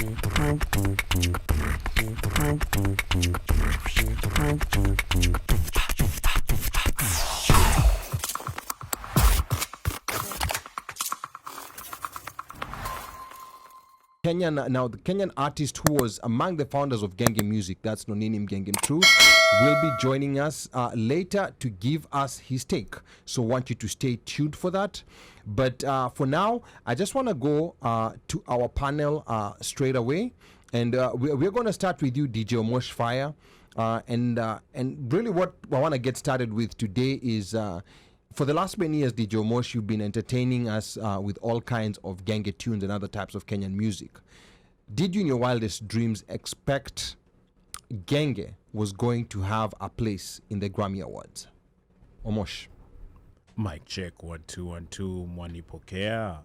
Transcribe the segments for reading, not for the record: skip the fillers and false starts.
The Kenyan artist who was among the founders of Genge Music, that's Noninim Genge True, will be joining us later to give us his take. So want you to stay tuned for that. But for now, I just want to go to our panel straight away. And we're going to start with you, DJ Omosh Fire. And really what I want to get started with today is... for the last many years, DJ Omosh, you've been entertaining us with all kinds of Genge tunes and other types of Kenyan music. Did you in your wildest dreams expect Genge was going to have a place in the Grammy Awards? Omosh. Mic check, 1 2 1 2. Mwani pokea.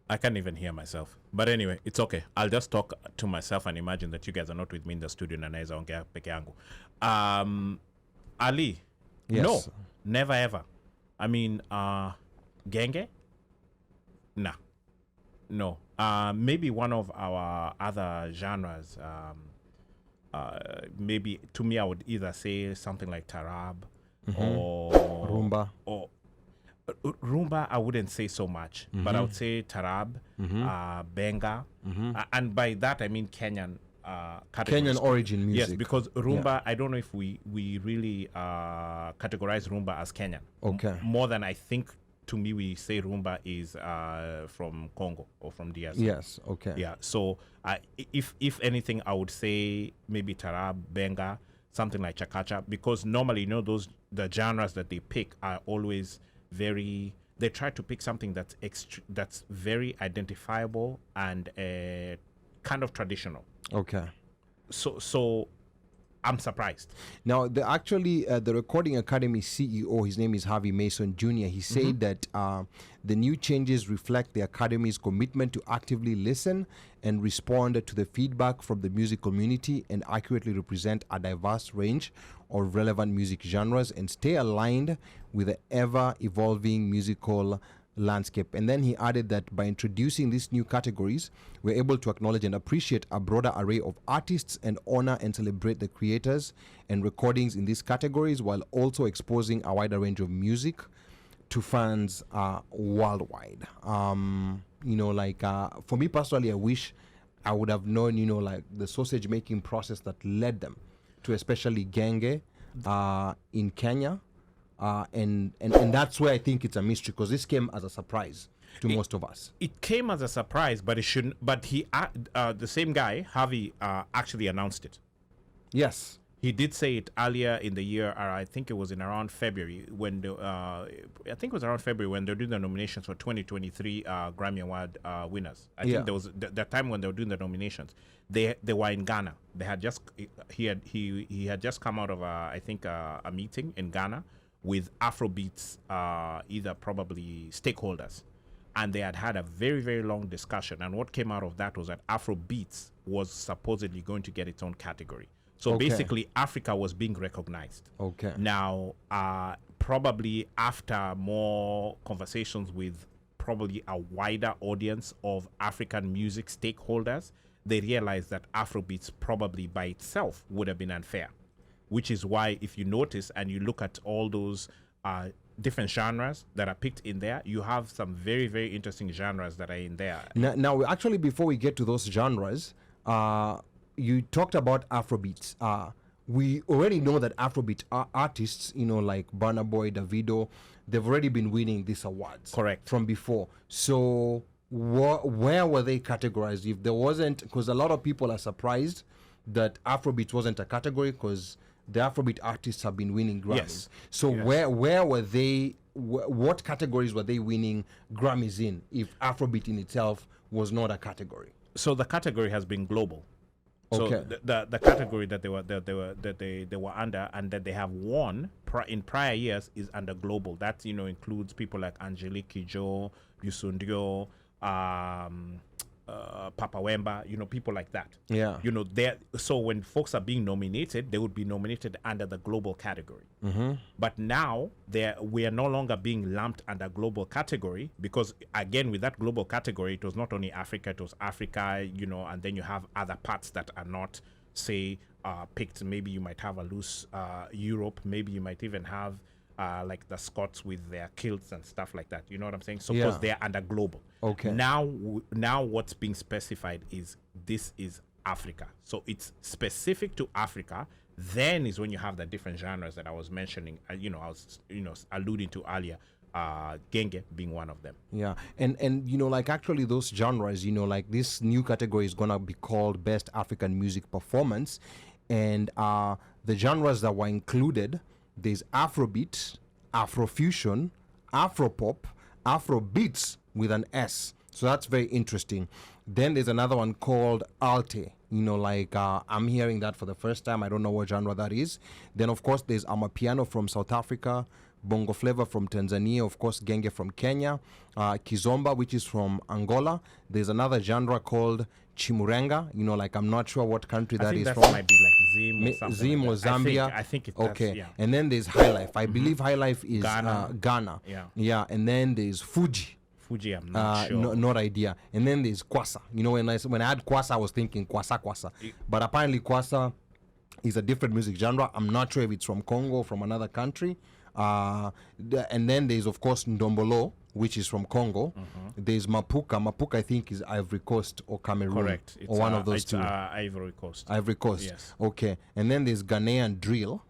I can't even hear myself. But anyway, it's okay. I'll just talk to myself and imagine that you guys are not with me in the studio na naeza ongea peke yangu. Ali, Yes. no, never ever. I mean, Genge? Nah, no. Maybe one of our other genres. Maybe to me, I would either say something like Tarab or Rumba. Or Rumba, I wouldn't say so much, but I would say Tarab, Benga, and by that I mean Kenyan. Kenyan origin music. Yes, because Rumba, I don't know if we really categorize Rumba as Kenyan. Okay. More than I think, to me, we say Rumba is from Congo or from DRC. Yes, okay. Yeah, so if anything, I would say maybe Tarab, Benga, something like Chakacha, because normally, the genres that they pick are always very... They try to pick something that's very identifiable and kind of traditional. Okay. So I'm surprised. Now, the Recording Academy CEO, his name is Harvey Mason Jr., he said that the new changes reflect the Academy's commitment to actively listen and respond to the feedback from the music community and accurately represent a diverse range of relevant music genres and stay aligned with the ever-evolving musical landscape. And then he added that by introducing these new categories, we're able to acknowledge and appreciate a broader array of artists and honor and celebrate the creators and recordings in these categories while also exposing a wider range of music to fans worldwide. For me personally, I wish I would have known, the sausage making process that led them to especially Genge in Kenya. And that's where I think it's a mystery, because this came as a surprise to most of us. It came as a surprise, but it shouldn't. But he, the same guy, Harvey, actually announced it. Yes, he did say it earlier in the year. I think it was in around February when they're doing the nominations for 2023 Grammy Award winners. I think there was the time when they were doing the nominations. They were in Ghana. They had just he had just come out of a meeting in Ghana with Afrobeats, either probably stakeholders. And they had a very, very long discussion. And what came out of that was that Afrobeats was supposedly going to get its own category. So basically, Africa was being recognized. Okay. Now, probably after more conversations with probably a wider audience of African music stakeholders, they realized that Afrobeats probably by itself would have been unfair. Which is why, if you notice and you look at all those different genres that are picked in there, you have some very, very interesting genres that are in there. Now actually, before we get to those genres, you talked about Afrobeats. We already know that Afrobeat artists, like Burna Boy, Davido, they've already been winning these awards. Correct. From before. So where were they categorized? If there wasn't, because a lot of people are surprised that Afrobeat wasn't a category, because the Afrobeat artists have been winning Grammys. Yes. So where were they? What categories were they winning Grammys in? If Afrobeat in itself was not a category. So the category has been global. Okay. So the category that they were under and that they have won in prior years is under global. That includes people like Angelique Kidjo, Yusundio, Papa Wemba, people like that. Yeah. So when folks are being nominated, they would be nominated under the global category. But now we are no longer being lumped under global category, because again, with that global category, it was not only Africa, it was Africa, and then you have other parts that are not, say, picked. Maybe you might have a loose Europe, maybe you might even have like the Scots with their kilts and stuff like that. You know what I'm saying? So because they're under global. Okay. Now what's being specified is this is Africa. So it's specific to Africa. Then is when you have the different genres that I was mentioning. I was alluding to earlier. Genge being one of them. Yeah, and like actually those genres, like this new category is gonna be called Best African Music Performance, and the genres that were included, there's Afrobeat, Afrofusion, Afropop, Afrobeats with an S. So that's very interesting. Then there's another one called Alte. I'm hearing that for the first time. I don't know what genre that is. Then of course there's Amapiano from South Africa, Bongo Flava from Tanzania, of course Genge from Kenya, Kizomba, which is from Angola. There's another genre called Chimurenga. I'm not sure what country that is from. Might be like Zim or something. Zim or Zambia. I think it's okay. Yeah. And then there's High Life. I believe High Life is Ghana. Yeah. Yeah. And then there's Fuji. Fuji, I'm not sure. Not idea. And then there's Kwasa. When I had Kwasa, I was thinking Kwasa. But apparently Kwasa is a different music genre. I'm not sure if it's from Congo or from another country. And then there's of course Ndombolo, which is from Congo. There's Mapuka. Mapuka, I think, is Ivory Coast or Cameroon. Correct. Or one of those two. Ivory Coast. Ivory Coast. Yes. Okay. And then there's Ghanaian drill.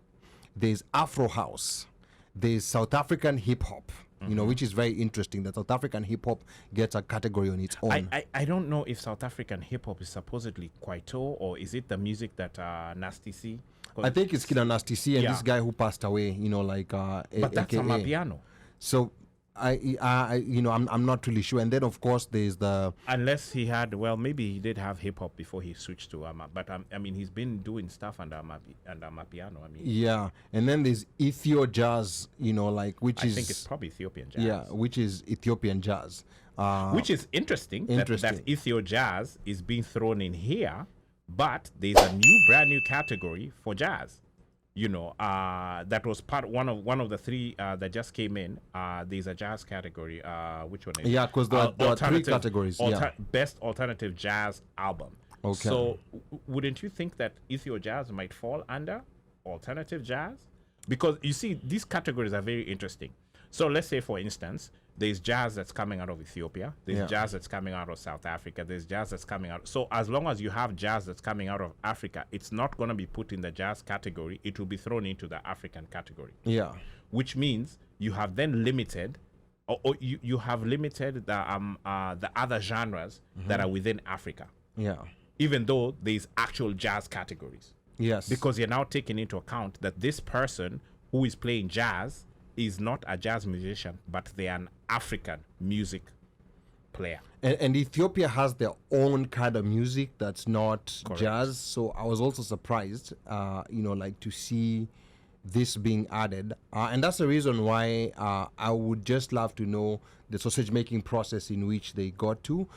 There's Afro house. There's South African hip hop. Which is very interesting that South African hip hop gets a category on its own. I don't know if South African hip hop is supposedly Kwaito, or is it the music that Nasty C? I think it's Kina Nasty C and this guy who passed away. But that's Amapiano. So I'm not really sure. And then of course there's the, unless he had, well, maybe he did have hip hop before he switched to but he's been doing stuff under Amapiano. Yeah. And then there's Ethio jazz, which is, I think it's probably Ethiopian jazz. Yeah, which is Ethiopian jazz. Which is interesting. That Ethio jazz is being thrown in here, but there's a brand new category for jazz. That was one of the three that just came in. There's a jazz category. Which one is it? Yeah, because there are three categories. Best alternative jazz album. Okay. So wouldn't you think that Ethio jazz might fall under alternative jazz? Because you see, these categories are very interesting. So let's say, for instance, there's jazz that's coming out of Ethiopia. There's jazz that's coming out of South Africa. There's jazz that's coming out. So as long as you have jazz that's coming out of Africa, it's not going to be put in the jazz category. It will be thrown into the African category. Yeah. Which means you have then limited, or you have limited the other genres that are within Africa. Yeah. Even though there's actual jazz categories. Yes. Because you're now taking into account that this person who is playing jazz is not a jazz musician, but they are an African music player. And Ethiopia has their own kind of music that's not jazz. So I was also surprised, to see this being added. And that's the reason why I would just love to know the sausage making process in which they got to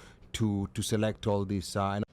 select all this. And